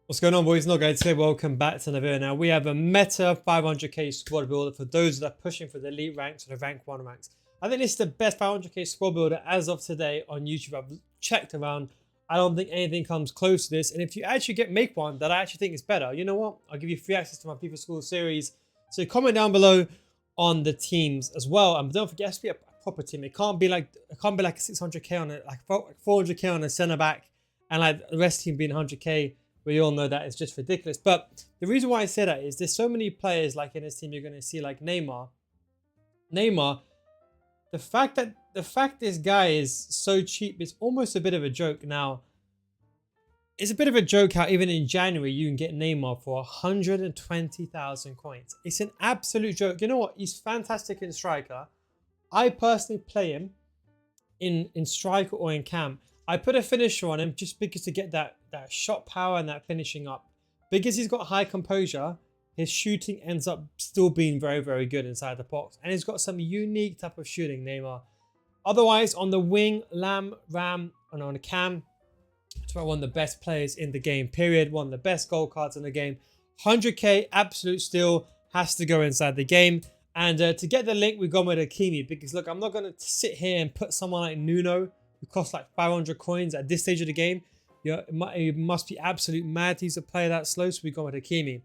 What's going on, boys? NealGuides here. Welcome back to another video. Now we have a meta 500k squad builder for those that are pushing for the elite ranks or the rank 1 ranks. I think this is the best 500k squad builder as of today on YouTube. I've checked around. I don't think anything comes close to this. And if you actually make one that I actually think is better, you know what? I'll give you free access to my FIFA School Series. So comment down below on the teams as well. And don't forget, it has to be a proper team. It can't be like a 600k on it, like 400k on a centre back, and like the rest team being 100k. We all know that it's just ridiculous. But the reason why I say that is there's so many players like in this team you're going to see, like Neymar. The fact this guy is so cheap is almost a bit of a joke. Now, it's a bit of a joke how even in January you can get Neymar for 120,000 coins. It's an absolute joke. You know what? He's fantastic in striker. I personally play him in striker or in cam. I put a finisher on him just because to get that shot power and that finishing up. Because he's got high composure, his shooting ends up still being very, very good inside the box. And he's got some unique type of shooting, Neymar. Otherwise, on the wing, Ram, and on the cam, it's one of the best players in the game, period. One of the best goal cards in the game. 100k, absolute steal, has to go inside the game. And to get the link, we've gone with Hakimi. Because look, I'm not going to sit here and put someone like Nuno, who costs like 500 coins at this stage of the game. It must be absolute mad to play that slow, so we go with Hakimi.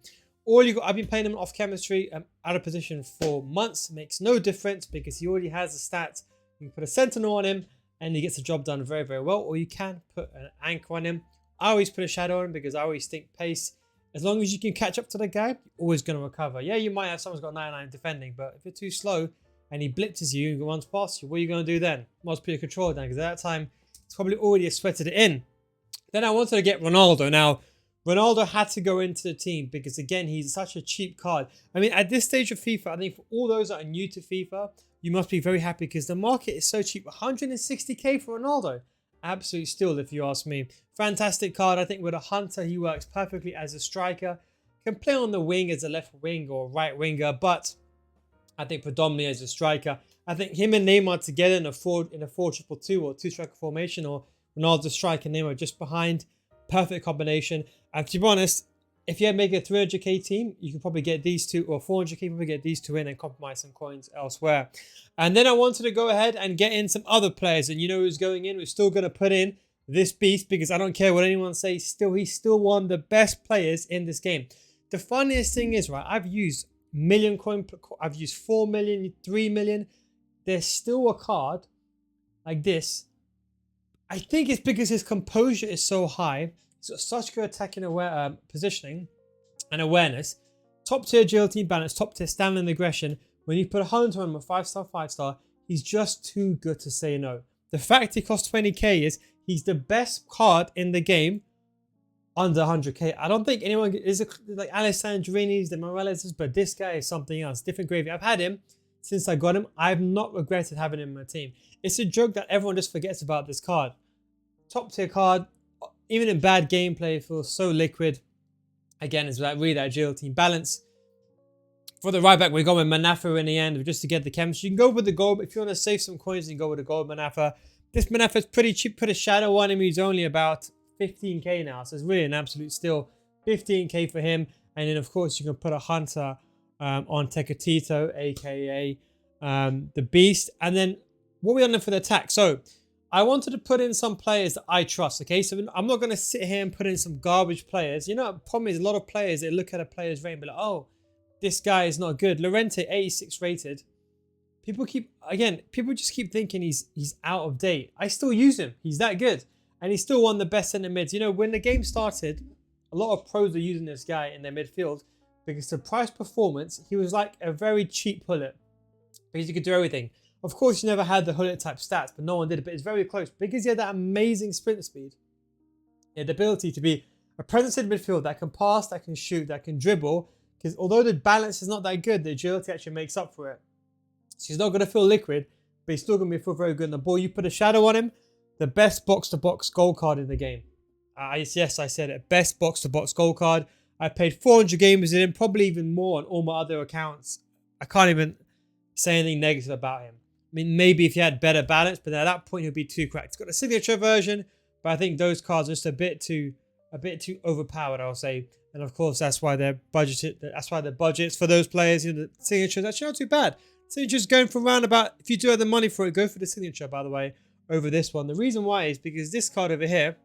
I've been playing him off chemistry, out of position for months. Makes no difference because he already has the stats. You can put a sentinel on him and he gets the job done very, very well. Or you can put an anchor on him. I always put a shadow on him because I always think pace. As long as you can catch up to the guy, you're always going to recover. Yeah, you might have someone's got 99 defending, but if you're too slow and he blitzes you and runs past you, what are you going to do then? Must put your control down because at that time, it's probably already sweated it in. Then I wanted to get Ronaldo. Now, Ronaldo had to go into the team because, again, he's such a cheap card. I mean, at this stage of FIFA, I think for all those that are new to FIFA, you must be very happy because the market is so cheap. 160k for Ronaldo. Absolute steal, if you ask me. Fantastic card. I think with a hunter, he works perfectly as a striker. Can play on the wing as a left wing or right winger, but I think predominantly as a striker. I think him and Neymar together in a 4-2-2 or two-striker formation, or Ronaldo striker and Neymar just behind, perfect combination. And to be honest, if you had make a 300k team, you could probably get these two, or 400k, probably get these two in and compromise some coins elsewhere. And then I wanted to go ahead and get in some other players, and you know who's going in? We're still going to put in this beast because I don't care what anyone says. He's still one of the best players in this game. The funniest thing is, right, I've used million coin, I've used 4 million, 3 million. There's still a card like this. I think it's because his composure is so high. He's got such good attacking positioning and awareness. Top tier agility, balance, top tier stamina and aggression. When you put a hunter on him, a 5-star, 5-star, he's just too good to say no. The fact he costs 20k is he's the best card in the game under 100k. I don't think anyone is like Alessandrini's, the Morales', but this guy is something else, different gravy. I've had him since I got him. I've not regretted having him in my team. It's a joke that everyone just forgets about this card. Top tier card, even in bad gameplay, feels so liquid. Again, it's like really that agility and balance. For the right back, we're going with Manafa in the end, just to get the chemistry. You can go with the gold, but if you want to save some coins, you can go with the gold Manafa. This Manafa is pretty cheap. Put a shadow on him. He's only about 15k now, so it's really an absolute steal. 15k for him, and then of course you can put a hunter on Tecatito, aka the Beast. And then what we on there for the attack? So I wanted to put in some players that I trust. Okay, so I'm not going to sit here and put in some garbage players. You know, the problem is a lot of players, they look at a player's rating and be like, oh, this guy is not good. Llorente, 86 rated. People just keep thinking he's out of date. I still use him. He's that good. And he's still one of the best centre mids. You know, when the game started, a lot of pros are using this guy in their midfield because the price performance, he was like a very cheap Hullet because he could do everything. Of course, he never had the Hullet type stats, but no one did it. But it's very close because he had that amazing sprint speed. He had the ability to be a presence in midfield that can pass, that can shoot, that can dribble. Because although the balance is not that good, the agility actually makes up for it. So he's not going to feel liquid, but he's still going to feel very good on the ball. You put a shadow on him, the best box-to-box goal card in the game. Yes, I said it. Best box-to-box goal card. I paid 400 gamers in him, probably even more on all my other accounts. I can't even say anything negative about him. I mean, maybe if he had better balance, but at that point he'll be too cracked. He's got a signature version, but I think those cards are just a bit too a bit too overpowered, I'll say. And of course, that's why they're budgeted. That's why the budgets for those players, the signature is actually not too bad. Signature's going for around about, if you do have the money for it, go for the signature, by the way, over this one. The reason why is because this card over here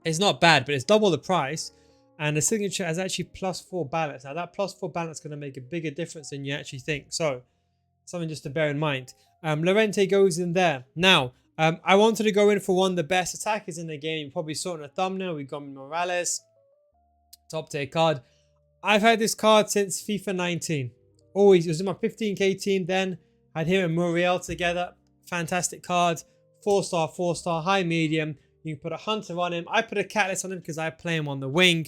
is not bad, but it's double the price. And the signature has actually +4 balance. Now that +4 balance is going to make a bigger difference than you actually think. So something just to bear in mind. Llorente goes in there. Now, I wanted to go in for one of the best attackers in the game. You probably saw it in the thumbnail. We've got Morales, top tier card. I've had this card since FIFA 19. Always, it was in my 15k team then. Had him and Muriel together. Fantastic card. 4-star, 4-star, high, medium. You can put a hunter on him. I put a catalyst on him because I play him on the wing.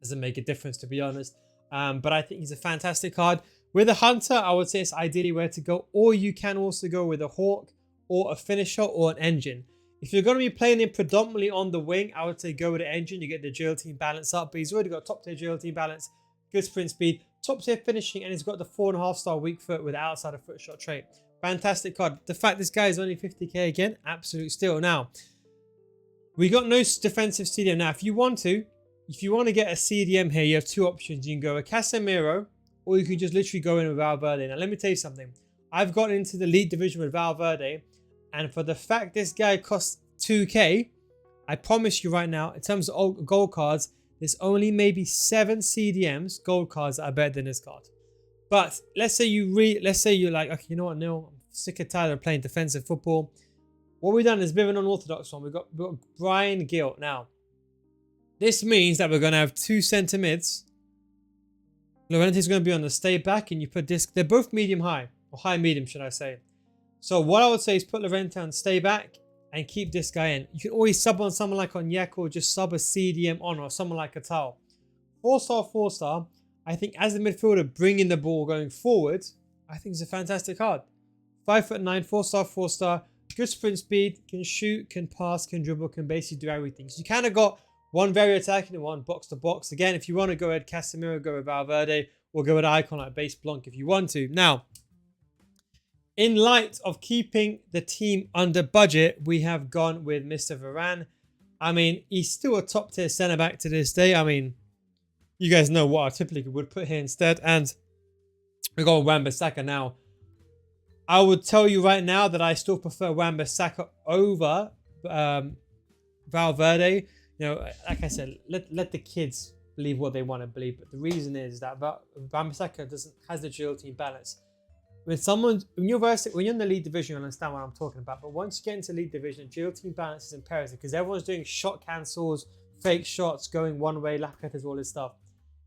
Doesn't make a difference, to be honest. But I think he's a fantastic card. With a hunter, I would say it's ideally where to go. Or you can also go with a hawk or a finisher or an engine. If you're going to be playing him predominantly on the wing, I would say go with the engine. You get the agility and balance up. But he's already got top tier agility and balance, good sprint speed, top tier finishing, and he's got the 4.5-star weak foot with outside of foot shot trait. Fantastic card. The fact this guy is only 50k again, absolute steal. Now, we got no defensive CDM. Now, if you want to get a CDM here, you have two options. You can go a Casemiro, or you can just literally go in with Valverde. Now, let me tell you something. I've gotten into the elite division with Valverde, and for the fact this guy costs 2k, I promise you right now, in terms of gold cards, there's only maybe 7 CDMs, gold cards, that are better than this card. But let's say you're like, okay, you know what, Neil, I'm sick and tired of playing defensive football. What we've done is a bit of an unorthodox one. We've got Brian Gill. Now, this means that we're going to have 2 centre mids. Llorente's going to be on the stay back, and you put this. They're both medium high, or high medium, should I say. So what I would say is put Llorente on stay back and keep this guy in. You can always sub on someone like Onyeka, or just sub a CDM on, or someone like a Tal. 4-star, 4-star. I think as the midfielder bringing the ball going forward, I think it's a fantastic card. 5'9", 4-star, 4-star. Good sprint speed, can shoot, can pass, can dribble, can basically do everything. So you kind of got one very attacking and one box to box. Again, if you want to go ahead Casemiro, go with Valverde, or go with an icon like Base Blanc if you want to. Now, in light of keeping the team under budget, we have gone with Mr. Varane. I mean, he's still a top tier centre back to this day. I mean, you guys know what I typically would put here instead. And we got Wan-Bissaka now. I would tell you right now that I still prefer Wan-Bissaka over Valverde. You know, like I said, let the kids believe what they want to believe. But the reason is that Wan-Bissaka has the agility and balance. When you're in the lead division, you understand what I'm talking about. But once you get into lead division, agility and balance is imperative because everyone's doing shot cancels, fake shots, going one way, Lacazette's, all this stuff.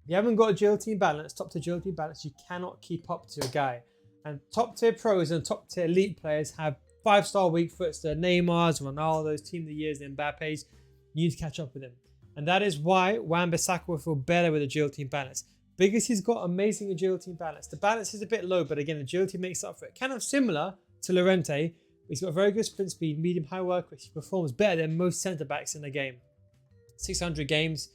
If you haven't got agility and balance, top tier agility and balance, you cannot keep up to a guy. And top tier pros and top tier elite players have 5-star weak foots. The Neymars, Ronaldo's, Team of the Years, the Mbappe's. You need to catch up with them. And that is why Wan-Bissaka will feel better with agility and balance. Because he's got amazing agility and balance. The balance is a bit low, but again, agility makes up for it. Kind of similar to Llorente. He's got very good sprint speed, medium high work rate. He performs better than most centre-backs in the game. 600 games,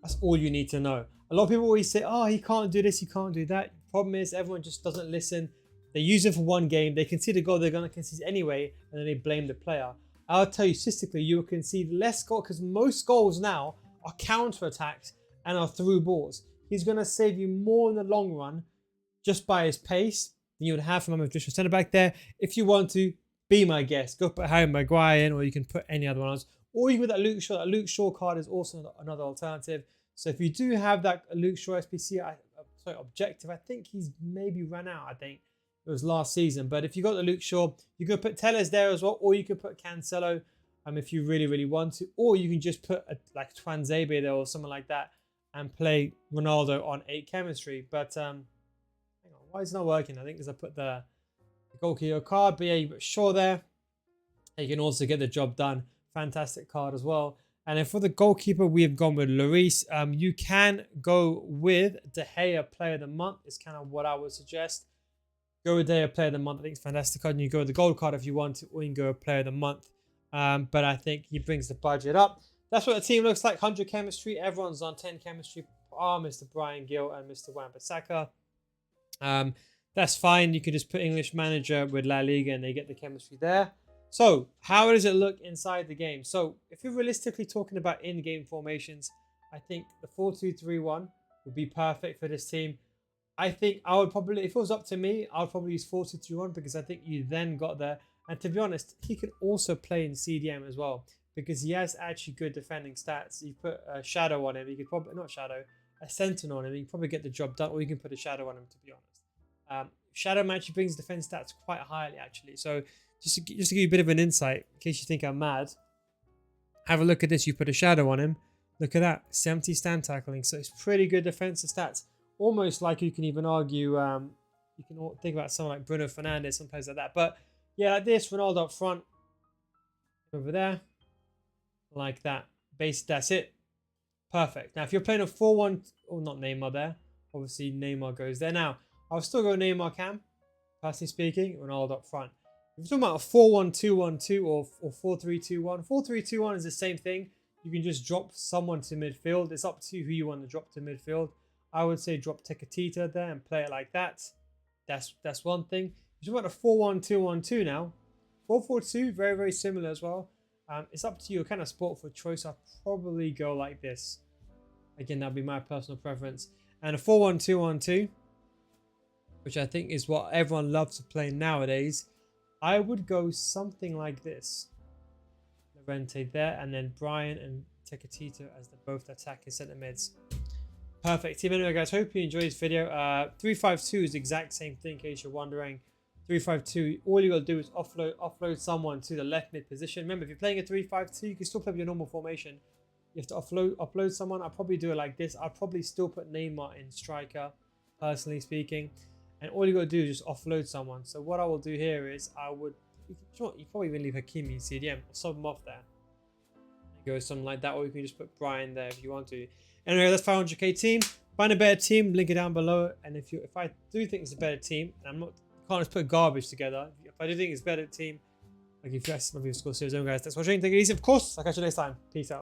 that's all you need to know. A lot of people always say, oh, he can't do this, he can't do that. Problem is, everyone just doesn't listen. They use him for one game, they concede a goal they're going to concede anyway, and then they blame the player. I'll tell you, statistically, you will concede less goals, because most goals now are counter-attacks and are through balls. He's going to save you more in the long run just by his pace than you would have from a traditional centre-back there. If you want to, be my guest. Go put Harry Maguire in, or you can put any other one else. Or you can put that Luke Shaw. That Luke Shaw card is also another alternative. So if you do have that Luke Shaw SPC, objective, I think he's maybe run out, I think. It was last season. But if you got the Luke Shaw, you can put Telles there as well, or you can put Cancelo if you really, really want to. Or you can just put like Twanzebe there or something like that and play Ronaldo on 8 chemistry. But hang on, why is it not working? I think because I put the goalkeeper card. But yeah, you put Shaw there. You can also get the job done. Fantastic card as well. And then for the goalkeeper, we have gone with Lloris. You can go with De Gea Player of the Month. Is kind of what I would suggest. Go with De Gea Player of the Month. I think it's a fantastic card. And you go with the gold card if you want to, or you can go with Player of the Month. But I think he brings the budget up. That's what the team looks like. 100 chemistry. Everyone's on 10 chemistry. Mr. Brian Gill and Mr. Wan-Bissaka. That's fine. You can just put English manager with La Liga and they get the chemistry there. So how does it look inside the game? So if you're realistically talking about in-game formations, I think the 4-2-3-1 would be perfect for this team. I think I would probably, if it was up to me, I would probably use 4-2-3-1 because I think you then got there. And to be honest, he can also play in CDM as well because he has actually good defending stats. You put a shadow on him, you could probably, not shadow, a sentinel on him, you can probably get the job done, or you can put a shadow on him, to be honest. Shadow actually brings defense stats quite highly, actually. So just to give you a bit of an insight, in case you think I'm mad, have a look at this. You put a shadow on him. Look at that, 70 stand tackling. So it's pretty good defensive stats. Almost like you can even argue, you can think about someone like Bruno Fernandes, some players like that. But yeah, like this, Ronaldo up front, over there, like that. Base, that's it. Perfect. Now, if you're playing a 4-1, oh, not Neymar there. Obviously, Neymar goes there. Now, I'll still go Neymar cam, personally speaking, Ronaldo up front. If you're talking about a 4-1-2-1-2 or 4-3-2-1, 4-3-2-1 is the same thing. You can just drop someone to midfield. It's up to you who you want to drop to midfield. I would say drop Tekatita there and play it like that. That's one thing. If you're talking about a 4-1-2-1-2 now, 4-4-2, very, very similar as well. It's up to you, kind of sport for choice. I'll probably go like this. Again, that'll be my personal preference. And a 4-1-2-1-2, which I think is what everyone loves to play nowadays, I would go something like this. Lorente there, and then Brian and Tekatito as the both attacking centre mids. Perfect team. Anyway, guys, hope you enjoyed this video. 3-5-2 is the exact same thing, in case you're wondering. 3-5-2, all you got to do is offload someone to the left mid position. Remember, if you're playing a 3-5-2, you can still play with your normal formation. You have to upload someone. I'll probably do it like this. I'll probably still put Neymar in striker, personally speaking. And all you got to do is just offload someone. So what I will do here is you probably even leave Hakimi in CDM or sub him off there. Go something like that, or you can just put Brian there if you want to. Anyway, that's 500k team. Find a better team, link it down below. And if I do think it's a better team, and can't just put garbage together. If I do think it's a better team, like if you guys love FIFA School Series, guys, thanks for watching. Take it easy, of course. I'll catch you next time. Peace out.